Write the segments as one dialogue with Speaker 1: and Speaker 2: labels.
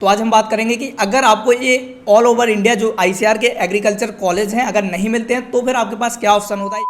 Speaker 1: तो आज हम बात करेंगे कि अगर आपको ये ऑल ओवर इंडिया जो आईसीआर के एग्रीकल्चर कॉलेज हैं अगर नहीं मिलते हैं तो फिर आपके पास क्या ऑप्शन होता है।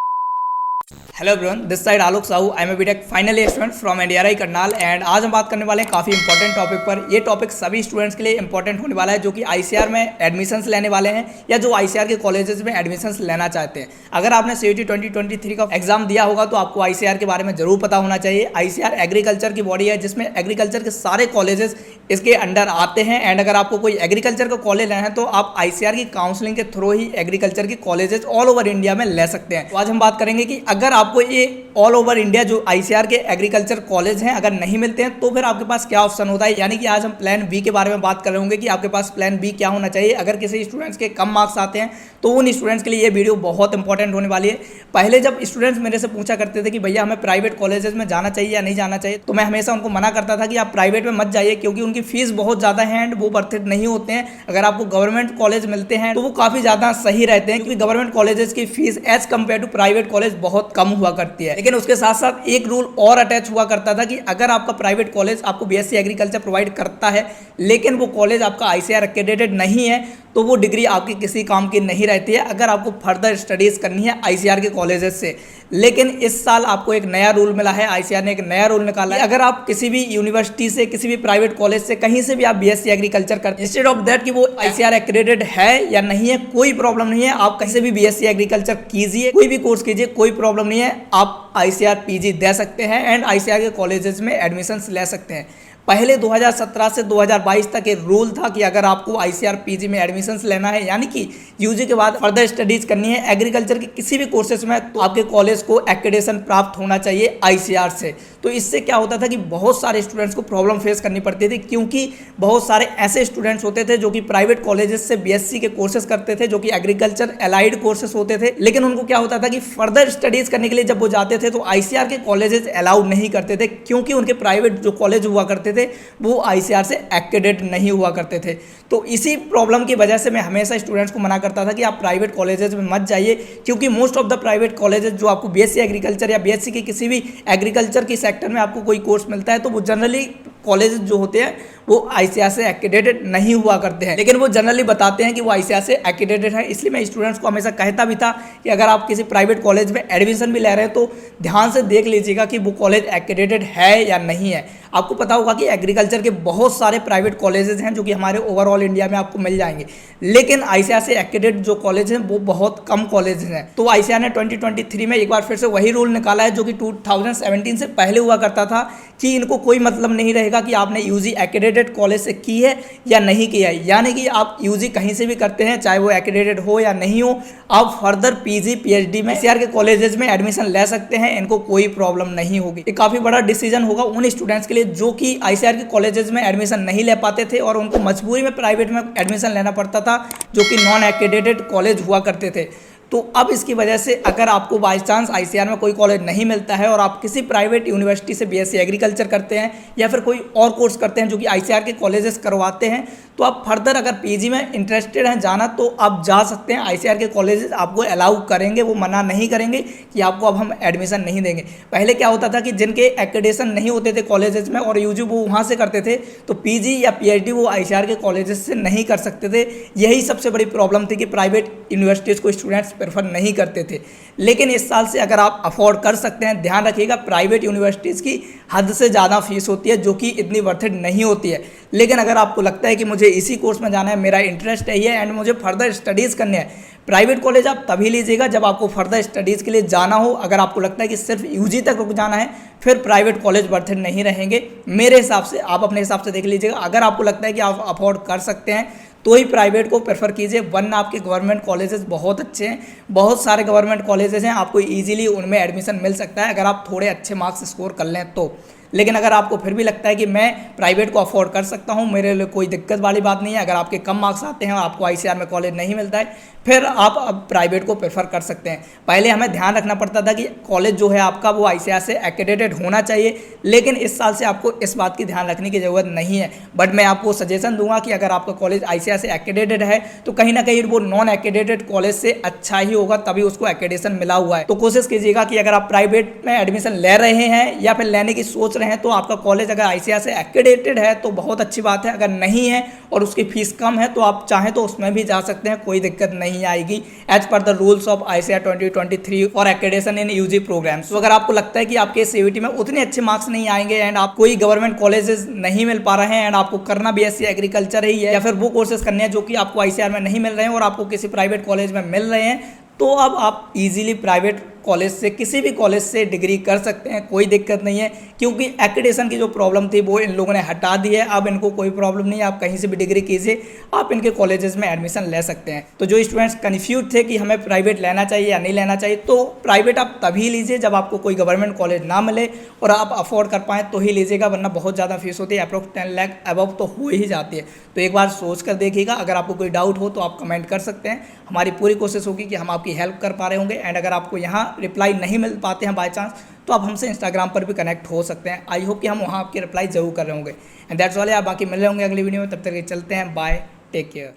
Speaker 1: Hello everyone, this side Alok Sahu, I am a BTech final year student from NDRI Karnal and आज हम बात करने वाले हैं काफ़ी इंपॉर्टेंट टॉपिक पर। ये टॉपिक सभी स्टूडेंट्स के लिए इंपॉर्टेंट होने वाला है जो कि आईसीआर में एडमिशन्स लेने वाले हैं या जो आईसीआर के कॉलेजेस में एडमिशन्स लेना चाहते हैं। अगर आपने सीईटी 2023 का एग्जाम दिया होगा तो आपको आईसीआर के बारे में जरूर पता होना चाहिए। आईसीआर एग्रीकल्चर की बॉडी है जिसमें एग्रीकल्चर के सारे कॉलेजेस इसके अंडर आते हैं एंड अगर आपको कोई एग्रीकल्चर का कॉलेज लेना है तो आप आईसीआर की काउंसलिंग के थ्रू ही एग्रीकल्चर के कॉलेजेस ऑल ओवर इंडिया में ले सकते हैं। तो आज हम बात करेंगे कि अगर आपको ये ऑल ओवर इंडिया जो आईसीआर के एग्रीकल्चर कॉलेज हैं अगर नहीं मिलते हैं तो फिर आपके पास क्या ऑप्शन होता है। यानी कि आज हम प्लान बी के बारे में बात कर रहे होंगे कि आपके पास प्लान बी क्या होना चाहिए। अगर किसी स्टूडेंट्स के कम मार्क्स आते हैं तो उन स्टूडेंट्स के लिए ये वीडियो बहुत इंपॉर्टेंट होने वाली है। पहले जब स्टूडेंट्स मेरे से पूछा करते थे कि भैया हमें प्राइवेट कॉलेजेस में जाना चाहिए या नहीं जाना चाहिए, तो मैं हमेशा उनको मना करता था कि आप प्राइवेट में मत जाइए क्योंकि उनकी फीस बहुत ज़्यादा है एंड वो वर्थ इट नहीं होते हैं। अगर आपको गवर्नमेंट कॉलेज मिलते हैं तो वो काफ़ी ज़्यादा सही रहते हैं क्योंकि गवर्नमेंट कॉलेजेस की fees as compare to private college बहुत कम हुआ करती है। लेकिन उसके साथ साथ एक रूल और अटैच हुआ करता था कि अगर आपका प्राइवेट कॉलेज आपको बीएससी एग्रीकल्चर प्रोवाइड करता है लेकिन वो कॉलेज आपका आईसीआर एक्रेडिटेड नहीं है तो वो डिग्री आपकी किसी काम की नहीं रहती है अगर आपको फर्दर स्टडीज़ करनी है आईसीआर के कॉलेजेस से। लेकिन इस साल आपको एक नया रूल मिला है, आईसीआर ने एक नया रूल निकाला है। अगर आप किसी भी यूनिवर्सिटी से, किसी भी प्राइवेट कॉलेज से, कहीं से भी आप बीएससी एग्रीकल्चर करते हैं, इंस्टेड ऑफ दैट कि वो आईसीआर एक्रेडिटेड है या नहीं है, कोई प्रॉब्लम नहीं है। आप कहीं से भी बीएससी एग्रीकल्चर कीजिए, कोई भी कोर्स कीजिए, कोई प्रॉब्लम नहीं है। आप आईसीआर पीजी दे सकते हैं एंड आईसीआर के कॉलेजेस में एडमिशन्स ले सकते हैं। पहले 2017 से 2022 तक एक रूल था कि अगर आपको आईसीआर पीजी में एडमिशन्स लेना है यानी कि यूजी के बाद फर्दर स्टडीज करनी है एग्रीकल्चर के किसी भी कोर्सेज में तो आपके कॉलेज को एक्रेडिटेशन प्राप्त होना चाहिए आईसीआर से। तो इससे क्या होता था कि बहुत सारे स्टूडेंट्स को प्रॉब्लम फेस करनी पड़ती थी क्योंकि बहुत सारे ऐसे स्टूडेंट्स होते थे जो कि प्राइवेट कॉलेजेस से बीएससी के कोर्सेज करते थे जो कि एग्रीकल्चर एलाइड कोर्सेज होते थे। लेकिन उनको क्या होता था कि फर्दर स्टडीज करने के लिए जब वो जाते थे तो आईसीआर के कॉलेजेस अलाउड नहीं करते थे क्योंकि उनके प्राइवेट जो कॉलेज हुआ करते थे वो आईसीआर से एक्रेडिट नहीं हुआ करते थे। तो इसी प्रॉब्लम की वजह से मैं हमेशा स्टूडेंट्स को मना करता था कि आप प्राइवेट कॉलेजेस में मत जाइए क्योंकि most of the private colleges जो आपको बीएससी एग्रीकल्चर या बीएससी के किसी भी एग्रीकल्चर की सेक्टर में आपको कोई कोर्स मिलता है तो वो जनरली कॉलेज जो होते हैं वो आईसीआर से एक्रेडिटेड नहीं हुआ करते हैं, लेकिन वो जनरली बताते हैं कि वो आईसीआर से एक्रेडिटेड है। इसलिए मैं स्टूडेंट्स को हमेशा कहता भी था कि अगर आप किसी प्राइवेट कॉलेज में एडमिशन भी ले रहे हैं तो ध्यान से देख लीजिएगा कि वो कॉलेज एक्रेडिटेड है या नहीं है। आपको पता होगा कि एग्रीकल्चर के बहुत सारे प्राइवेट कॉलेजेस हैं जो कि हमारे ओवरऑल इंडिया में आपको मिल जाएंगे, लेकिन आईसीआर से एक्रेडिटेड जो कॉलेज हैं वो बहुत कम कॉलेज हैं। तो आईसीआर ने 2023 में एक बार फिर से वही रूल निकाला है जो कि 2017 से पहले हुआ करता था कि इनको कोई मतलब नहीं रहेगा कि आपने यूजी एक्रेडिटेड कॉलेज से की है या नहीं किया है। यानी कि आप यूजी कहीं से भी करते हैं चाहे वो एक्रेडिटेड हो या नहीं हो, आप फर्दर पीजी पीएचडी में आईसीआर के कॉलेजेस में एडमिशन ले सकते हैं, इनको कोई प्रॉब्लम नहीं होगी। ये काफ़ी बड़ा डिसीजन होगा उन स्टूडेंट्स के लिए जो कि आईसीआर के कॉलेजेस में एडमिशन नहीं ले पाते थे और उनको मजबूरी में प्राइवेट में एडमिशन लेना पड़ता था जो कि नॉन एक्रेडिटेड कॉलेज हुआ करते थे। तो अब इसकी वजह से अगर आपको बाई चांस आईसीआर में कोई कॉलेज नहीं मिलता है और आप किसी प्राइवेट यूनिवर्सिटी से बीएससी एग्रीकल्चर करते हैं या फिर कोई और कोर्स करते हैं जो कि आईसीआर के कॉलेजेस करवाते हैं तो आप फर्दर अगर पीजी में इंटरेस्टेड हैं जाना तो आप जा सकते हैं। आईसीआर के कॉलेजेस आपको अलाउ करेंगे, वो मना नहीं करेंगे कि आपको अब हम एडमिशन नहीं देंगे। पहले क्या होता था कि जिनके एक्रेडिटेशन नहीं होते थे कॉलेजेस में और यूजी वो वहाँ से करते थे तो पीजी या पीएचडी वो आईसीआर के कॉलेजेस से नहीं कर सकते थे। यही सबसे बड़ी प्रॉब्लम थी कि प्राइवेट यूनिवर्सिटीज़ को स्टूडेंट्स प्रेफर नहीं करते थे। लेकिन इस साल से अगर आप अफोर्ड कर सकते हैं, ध्यान रखिएगा प्राइवेट यूनिवर्सिटीज़ की हद से ज़्यादा फीस होती है जो कि इतनी वर्थ इट नहीं होती है। लेकिन अगर आपको लगता है कि मुझे इसी कोर्स में जाना है, मेरा इंटरेस्ट है ये एंड मुझे फर्दर स्टडीज़ करनी है, प्राइवेट कॉलेज आप तभी लीजिएगा जब आपको फर्दर स्टडीज़ के लिए जाना हो। अगर आपको लगता है कि सिर्फ यूजी तक रुक जाना है फिर प्राइवेट कॉलेज वर्थ इट नहीं रहेंगे। मेरे हिसाब से आप अपने हिसाब से देख लीजिएगा। अगर आपको लगता है कि आप अफोर्ड कर सकते हैं तो ही प्राइवेट को प्रेफर कीजिए, वरना आपके गवर्नमेंट कॉलेजेस बहुत अच्छे हैं, बहुत सारे गवर्नमेंट कॉलेजेस हैं, आपको इजीली उनमें एडमिशन मिल सकता है अगर आप थोड़े अच्छे मार्क्स स्कोर कर लें तो। लेकिन अगर आपको फिर भी लगता है कि मैं प्राइवेट को अफोर्ड कर सकता हूं, मेरे लिए कोई दिक्कत वाली बात नहीं है, अगर आपके कम मार्क्स आते हैं और आपको आईसीआर में कॉलेज नहीं मिलता है फिर आप अब प्राइवेट को प्रेफर कर सकते हैं। पहले हमें ध्यान रखना पड़ता था कि कॉलेज जो है आपका वो आईसीआर से एक्रेडिटेड होना चाहिए, लेकिन इस साल से आपको इस बात की ध्यान रखने की ज़रूरत नहीं है। बट मैं आपको सजेशन दूंगा कि अगर आपका कॉलेज आईसीआर से एक्रेडिटेड है तो कहीं ना कहीं वो नॉन एक्रेडिटेड कॉलेज से अच्छा ही होगा, तभी उसको एक्रेडिटेशन मिला हुआ है। तो कोशिश कीजिएगा कि अगर आप प्राइवेट में एडमिशन ले रहे हैं या फिर लेने की सोच रहे हैं तो आपका कॉलेज अगर आईसीआर से एक्रेडिटेड है तो बहुत अच्छी बात है। अगर नहीं है और उसकी फीस कम है तो आप चाहें तो उसमें भी जा सकते हैं, कोई दिक्कत नहीं आएगी as per the rules of ICR 2023 और एक्रेडिटेशन इन यूजी प्रोग्राम्स। तो अगर आपको लगता है कि आपके सीयूईटी में उतने अच्छे मार्क्स नहीं आएंगे एंड आप कोई गवर्नमेंट कॉलेजेस नहीं मिल पा रहे हैं एंड आपको करना बीएससी एग्रीकल्चर ही है या फिर वो कोर्सेज करने हैं जो कि आपको आईसीआर में नहीं मिल रहे हैं और आपको किसी प्राइवेट कॉलेज में मिल रहे हैं, तो अब आप इजीली प्राइवेट कॉलेज से किसी भी कॉलेज से डिग्री कर सकते हैं, कोई दिक्कत नहीं है। क्योंकि एक्रेडिटेशन की जो प्रॉब्लम थी वो इन लोगों ने हटा दी है, अब इनको कोई प्रॉब्लम नहीं है, आप कहीं से भी डिग्री कीजिए, आप इनके कॉलेजेस में एडमिशन ले सकते हैं। तो जो स्टूडेंट्स कन्फ्यूज थे कि हमें प्राइवेट लेना चाहिए या नहीं लेना चाहिए, तो प्राइवेट आप तभी लीजिए जब आपको कोई गवर्नमेंट कॉलेज ना मिले और आप अफोर्ड कर पाएँ तो ही लीजिएगा, वरना बहुत ज़्यादा फीस होती है, अप्रोक्स 10 लाख अबव तो हो ही जाती है। तो एक बार सोच कर देखिएगा। अगर आपको कोई डाउट हो तो आप कमेंट कर सकते हैं, हमारी पूरी कोशिश होगी कि हम आपकी हेल्प कर पा रहे होंगे। एंड अगर आपको यहाँ रिप्लाई नहीं मिल पाते हैं बाय चांस, तो आप हमसे इंस्टाग्राम पर भी कनेक्ट हो सकते हैं। आई होप कि हम वहाँ आपकी रिप्लाई जरूर कर रहे होंगे। And that's all. आप बाकी मिल रहे होंगे अगली वीडियो में, तब तक चलते हैं, बाय, टेक केयर।